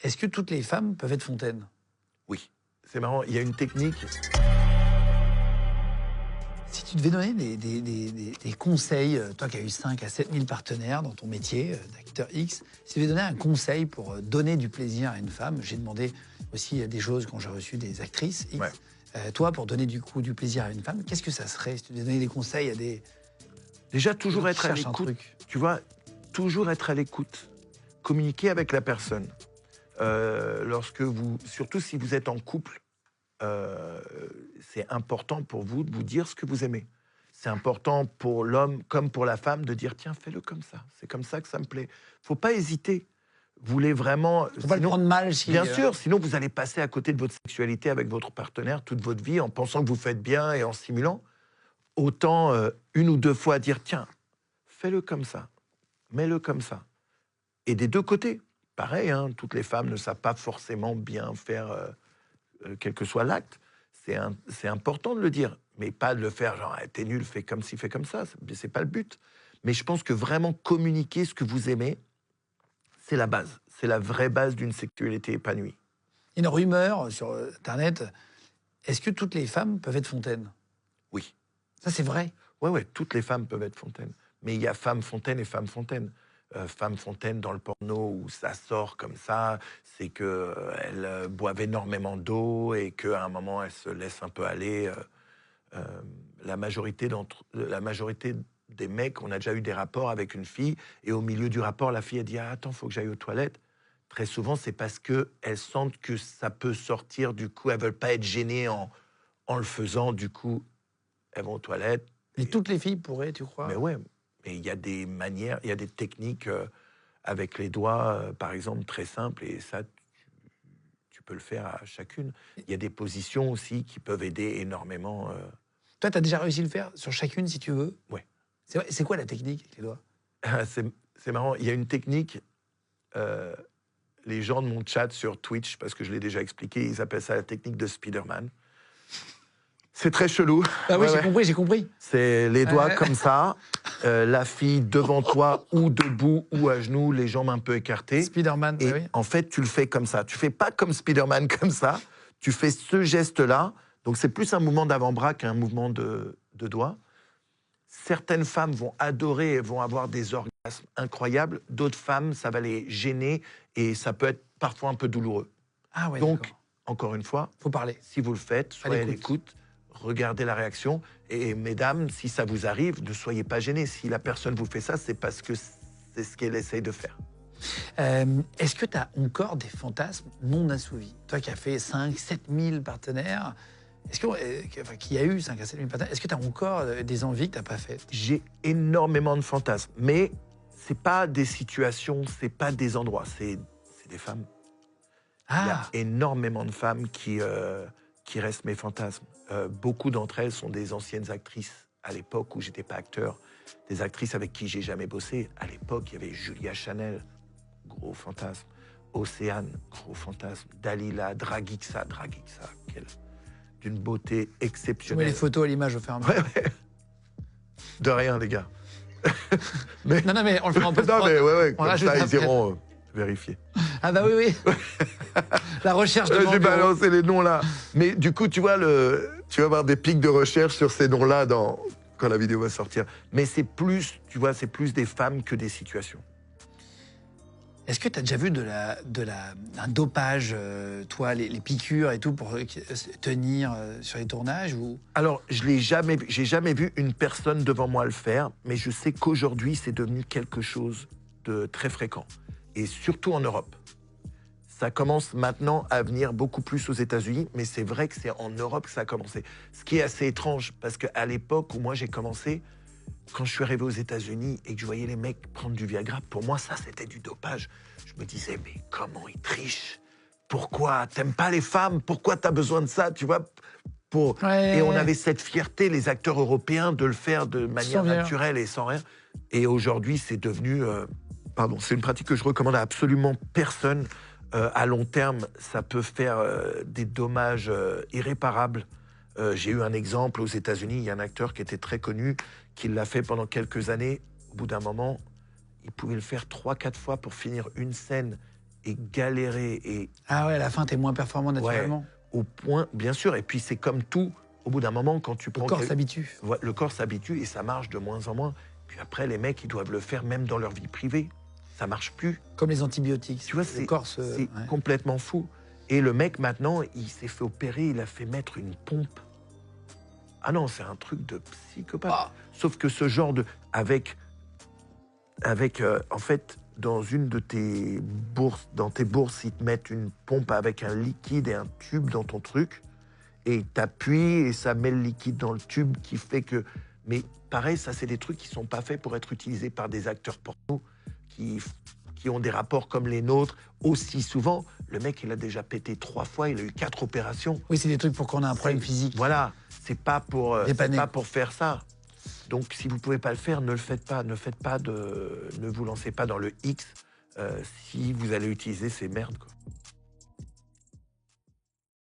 Est-ce que toutes les femmes peuvent être fontaines? Oui, c'est marrant, il y a une technique. Si tu devais donner des conseils, toi qui as eu 5 à 7 000 partenaires dans ton métier d'acteur X, si tu devais donner un conseil pour donner du plaisir à une femme, j'ai demandé aussi des choses quand j'ai reçu des actrices X. Ouais. Toi, pour donner du plisir à une femme, qu'est-ce que ça serait si tu devais donner des conseils à des... Déjà, toujours qui être à cherchent un l'écoute. truc. Tu vois, toujours être à l'écoute. Communiquer avec la personne. Surtout si vous êtes en couple, c'est important pour vous de vous dire ce que vous aimez. C'est important pour l'homme comme pour la femme de dire tiens, fais-le comme ça. C'est comme ça que ça me plaît. Faut pas hésiter. Vous voulez vraiment. Faut pas le prendre mal si... Bien sûr, sinon vous allez passer à côté de votre sexualité avec votre partenaire toute votre vie en pensant que vous faites bien et en simulant. Autant une ou deux fois dire tiens, fais-le comme ça, mets-le comme ça. Et des deux côtés, pareil, hein, toutes les femmes ne savent pas forcément bien faire quel que soit l'acte. C'est important de le dire, mais pas de le faire genre t'es nul, fais comme ci, fais comme ça. C'est pas le but. Mais je pense que vraiment communiquer ce que vous aimez, c'est la base. C'est la vraie base d'une sexualité épanouie. Une rumeur sur Internet, est-ce que toutes les femmes peuvent être fontaines? Oui. Ça, c'est vrai? Ouais, toutes les femmes peuvent être fontaines. Mais il y a femmes fontaines et femmes fontaines. Femme fontaine dans le porno où ça sort comme ça, c'est qu'elle boivent énormément d'eau et qu'à un moment, elles se laissent un peu aller. La majorité des mecs, on a déjà eu des rapports avec une fille et au milieu du rapport, la fille a dit « Ah, attends, faut que j'aille aux toilettes ». Très souvent, c'est parce qu'elles sentent que ça peut sortir, du coup, elles veulent pas être gênées en le faisant, du coup, elles vont aux toilettes. Et toutes les filles pourraient, tu crois? Mais ouais, mais il y a des manières, il y a des techniques avec les doigts, par exemple, très simples, et ça, tu peux le faire à chacune. Il y a des positions aussi qui peuvent aider énormément. Toi, tu as déjà réussi à le faire sur chacune, si tu veux? Ouais. C'est quoi la technique avec les doigts? C'est marrant, il y a une technique, les gens de mon chat sur Twitch, parce que je l'ai déjà expliqué, ils appellent ça la technique de Spider-Man. C'est très chelou. Ah oui, j'ai compris. C'est les doigts comme ça, la fille devant toi, ou debout, ou à genoux, les jambes un peu écartées. Spider-Man, et oui. en fait, tu le fais comme ça. Tu fais pas comme Spider-Man comme ça, tu fais ce geste-là. Donc c'est plus un mouvement d'avant-bras qu'un mouvement de doigts. Certaines femmes vont adorer et vont avoir des orgasmes incroyables. D'autres femmes, ça va les gêner et ça peut être parfois un peu douloureux. Ah ouais, donc, encore une fois, faut parler. Si vous le faites, soyez à l'écoute. Regardez la réaction. Et mesdames, si ça vous arrive, ne soyez pas gênées. Si la personne vous fait ça, c'est parce que c'est ce qu'elle essaye de faire. Est-ce que tu as encore des fantasmes non assouvis? Toi qui as fait 5 7 000 partenaires, qui a eu 5 à 7 000 partenaires, est-ce que tu as encore des envies que tu n'as pas faites? J'ai énormément de fantasmes. Mais ce n'est pas des situations, ce n'est pas des endroits, c'est des femmes. Il y a énormément de femmes qui restent mes fantasmes. Beaucoup d'entre elles sont des anciennes actrices à l'époque où j'étais pas acteur, des actrices avec qui j'ai jamais bossé. À l'époque, il y avait Julia Chanel, gros fantasme. Océane, gros fantasme. Dalila, Dragixa, d'une beauté exceptionnelle. Tu mets les photos à l'image au fur et à mesure. Ouais. De rien, les gars. mais... Non, mais on le fera en post-prod. Non, mais ouais, comme ça, ils iront vérifier. Ah bah oui. La recherche de j'ai balancé les noms là. Mais du coup, tu vas avoir des pics de recherche sur ces noms-là quand la vidéo va sortir. Mais c'est plus, tu vois, c'est plus des femmes que des situations. Est-ce que tu as déjà vu un dopage, toi, les piqûres et tout, pour tenir sur les tournages ou... Alors, j'ai jamais vu une personne devant moi le faire, mais je sais qu'aujourd'hui, c'est devenu quelque chose de très fréquent. Et surtout en Europe. Ça commence maintenant à venir beaucoup plus aux États-Unis, mais c'est vrai que c'est en Europe que ça a commencé. Ce qui est assez étrange, parce qu'à l'époque où moi j'ai commencé, quand je suis arrivé aux États-Unis et que je voyais les mecs prendre du Viagra, pour moi ça c'était du dopage. Je me disais, mais comment ils trichent? Pourquoi? T'aimes pas les femmes? Pourquoi t'as besoin de ça? Tu vois, Et on avait cette fierté, les acteurs européens, de le faire de manière naturelle et sans rien. Et aujourd'hui, c'est devenu... c'est une pratique que je recommande à absolument personne. À long terme, ça peut faire des dommages irréparables. J'ai eu un exemple aux États-Unis, il y a un acteur qui était très connu, qui l'a fait pendant quelques années. Au bout d'un moment, il pouvait le faire 3-4 fois pour finir une scène. et galérer et Ah ouais, à la fin, t'es moins performant naturellement. au point, bien sûr. Et puis c'est comme tout, au bout d'un moment, quand tu Le prends... corps s'habitue. Le corps s'habitue et ça marche de moins en moins. Puis après, les mecs, ils doivent le faire même dans leur vie privée. Ça marche plus. Comme les antibiotiques. Tu vois, le corps c'est complètement fou. Et le mec, maintenant, il s'est fait opérer, il a fait mettre une pompe. Ah non, c'est un truc de psychopathe. Ah. Sauf que ce genre de... en fait, dans une de tes bourses, dans tes bourses, ils te mettent une pompe avec un liquide et un tube dans ton truc. Et t'appuies et ça met le liquide dans le tube qui fait que... Mais pareil, ça, c'est des trucs qui sont pas faits pour être utilisés par des acteurs porno qui ont des rapports comme les nôtres aussi souvent. Le mec, il a déjà pété 3 fois, il a eu 4 opérations. Oui, c'est des trucs pour qu'on ait un problème physique. Voilà, c'est pas pour faire ça. Donc, si vous pouvez pas le faire, ne le faites pas. Ne vous lancez pas dans le X si vous allez utiliser ces merdes, quoi.